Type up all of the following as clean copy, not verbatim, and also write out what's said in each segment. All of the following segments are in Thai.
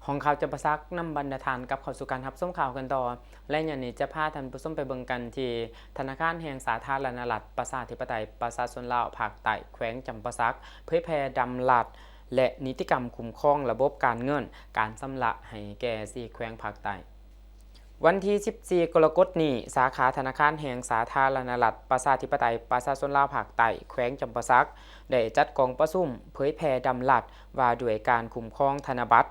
ห้องข่าวจะประซักนำบรรณาทานกับเข้าสู่การรับส้มข่าวกันต่อและอย่างนี้จะพาท่านผู้ชมไปเบิ่งกันที่ธนาคารแห่งสาธารณรัฐประชาธิปไตยประชาชนลาวภาคใต้แขวงจำปาสักเผยแพร่ดำรัสและนิติกรรมคุ้มครองระบบการเงินการชำระให้แก่4แขวงภาคใต้วันที่14กรกฎาคมนี้สาขาธนาคารแห่งสาธารณรัฐประชาธิปไตยประชาชนลาวภาคใต้แขวงจำปาสักได้จัดกองประชุมเผยแพร่ดำรัสว่าด้วยการคุ้มครองธนบัตร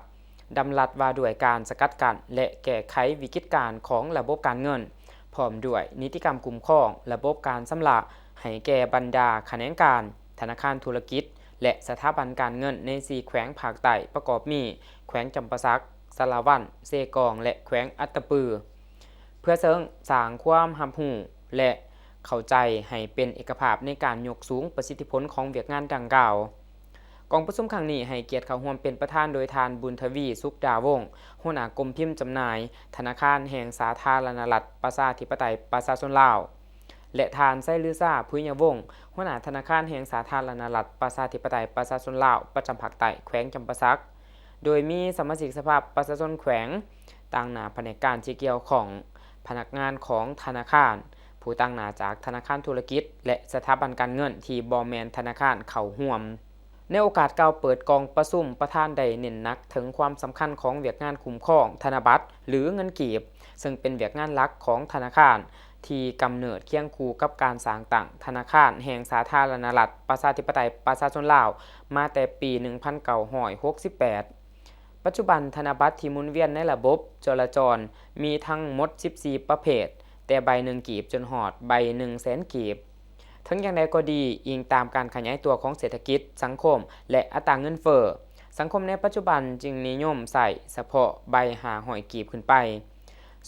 ดำรัสว่าด้วยการสกัดกั้นและแก้ไขวิกฤตการณ์ของระบบการเงินพร้อมด้วยนิติกรรมคุ้มครองระบบการชำระให้แก่บรรดาคณะการธนาคารธุรกิจและสถาบันการเงินใน4แขวงภาคใต้ประกอบมีแขวงจำปาสักสารวัตรเซกองและแขวงอัตตปือเพื่อเสริมสร้างความรับรู้และเข้าใจให้เป็นเอกภาพในการยกสูงประสิทธิผลของเวียกงานดังกล่าวกองประชุมครั้งนี้ให้เกียรติเข้าร่วมเป็นประธานโดยทานบุญทวีสุขดาวงศ์หัวหน้ากรมพิมพ์จำหน่ายธนาคารแห่งสาธารณรัฐประชาธิปไตยประชาชนลาวและทานไส้ลือซ่าพุญยวงศ์หัวหน้าธนาคารแห่งสาธารณรัฐประชาธิปไตยประชาชนลาวประจำภาคใต้แขวงจำปาสักโดยมีสมาชิกสภาประชาชนแขวงต่างหน้าแผนกการที่เกี่ยวของพนักงานของธนาคารผู้ตั้งหน้าจากธนาคารธุรกิจและสถาบันการเงินที่บ่แม่นธนาคารเข้าร่วมในโอกาสกล่าวเปิดกองประชุมประธานได้เน้นหนักถึงความสำคัญของเวียกงานคุ้มครองธนบัตรหรือเงินกีบซึ่งเป็นเวียกงานหลักของธนาคารที่กำเนิดเคียงคู่กับการสร้างตั้งธนาคารแห่งสาธารณรัฐประชาธิปไตยประชาชนลาวมาแต่ปี 1968 ปัจจุบันธนบัตรที่หมุนเวียนในระบบจราจรมีทั้งหมด14ประเภทแต่ใบ1กีบจนหอดใบ100,000กีบทั้งอย่างใดก็ดีอิงตามการขยายตัวของเศรษฐกิจสังคมและอัตราเงินเฟ้อสังคมในปัจจุบันจึงนิยมใส่เฉพาะใบ500กีบขึ้นไป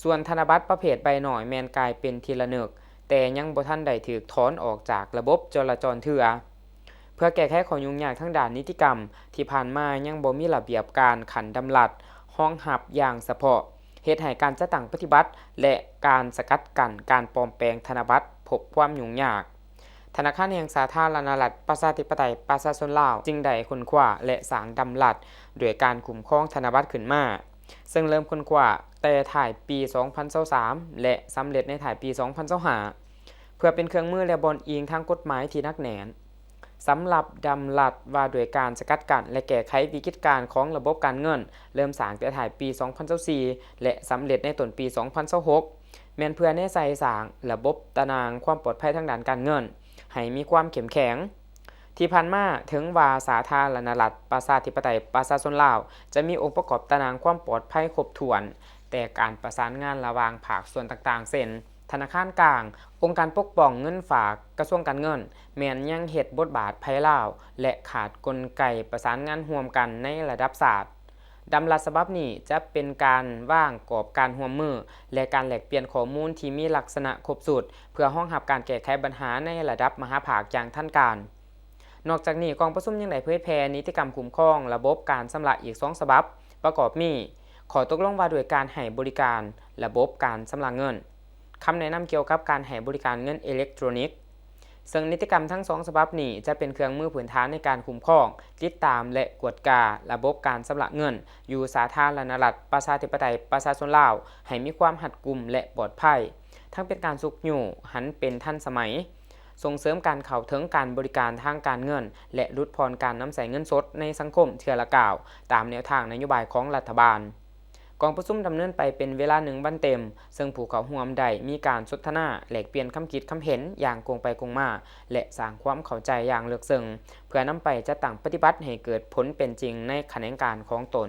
ส่วนธนบัตรประเภทใบน้อยแม่นกลายเป็นทีละนึกแต่ยังบ่ทันได้ถูกถอนออกจากระบบจราจรเทื่อเพื่อแก้ไขข้อยุ่งยากทางด้านนิติกรรมที่ผ่านมายังบ่มีระเบียบการขันดำรัสรองรับอย่างเฉพาะเฮ็ดให้การจัดตั้งปฏิบัติและการสกัดกั้นการปลอมแปลงธนบัตรพบความยุ่งยากธนาคารแห่งสาธารณรัฐประชาธิปไตยประชาชนลาวจึงได้ค้นคว้าและสร้างดำรัสด้วยการคุ้มครองธนบัตรขึ้นมาซึ่งเริ่มค้นคว้าแต่ถ่ายปี 2023 และสำเร็จในถ่ายปี 2025 เพื่อเป็นเครื่องมือและบอนอิงทางกฎหมายที่หนักแน่นสำหรับดำรัสว่าด้วยการสกัดกั้นและแก้ไขวิกฤตการณ์ของระบบการเงินเริ่มสร้างแต่ถ่ายปี 2024 และสำเร็จในต้นปี 2026 แม่นเพื่อในใส่สร้างระบบตารางความปลอดภัยทางด้านการเงินให้มีความเข้มแข็งที่ผ่านมาถึงว่าสาธารณรัฐประชาธิปไตยประชาชนลาวจะมีองค์ประกอบตารางความปลอดภัยครบถ้วนแต่การประสานงานระหว่างภาคส่วนต่างๆเช่นธนาคารกลางองค์การปกป้องเงินฝากกระทรวงการเงินแม้นยังเฮ็ดบทบาทไผลาวและขาดกลไกประสานงานร่วมกันในระดับชาติดำรัสฉบับนี้จะเป็นการวางกรอบการร่วมมือและการแลกเปลี่ยนข้อมูลที่มีลักษณะครบสูตรเพื่อรองรับการแก้ไขปัญหาในระดับมหาภาคอย่างทันการนอกจากนี้กองประชุมยังได้เผยแพร่นิติกรรมคุ้มครองระบบการชำระอีก2ฉบับประกอบมีข้อตกลงว่าด้วยการให้บริการระบบการชำระเงินคำแนะนำเกี่ยวกับการให้บริการเงินอิเล็กทรอนิกส์ซึ่งนิติกรรมทั้ง2ฉบับนี้จะเป็นเครื่องมือพื้นฐานในการคุ้มครองติดตามและกวดการะบบการชำระเงินอยู่สาธารณรัฐประชาธิปไตยประชาชนลาวให้มีความรัดกุมและปลอดภัยทั้งเป็นการสุกอยู่หันเป็นทันสมัยส่งเสริมการเข้าถึงการบริการทางการเงินและลดพรการนำใส่เงินสดในสังคมเทื่อละก้าวตามแนวทางนโยบายของรัฐบาลกองประชุมดำเนินไปเป็นเวลา1 วันเต็มซึ่งผู้เข้าร่วมได้มีการสนทนาแลกเปลี่ยนความคิดความเห็นอย่างตรงไปตรงมาและสร้างความเข้าใจอย่างลึกซึ้งเพื่อนำไปจัดตั้งปฏิบัติให้เกิดผลเป็นจริงในแขนงการของตน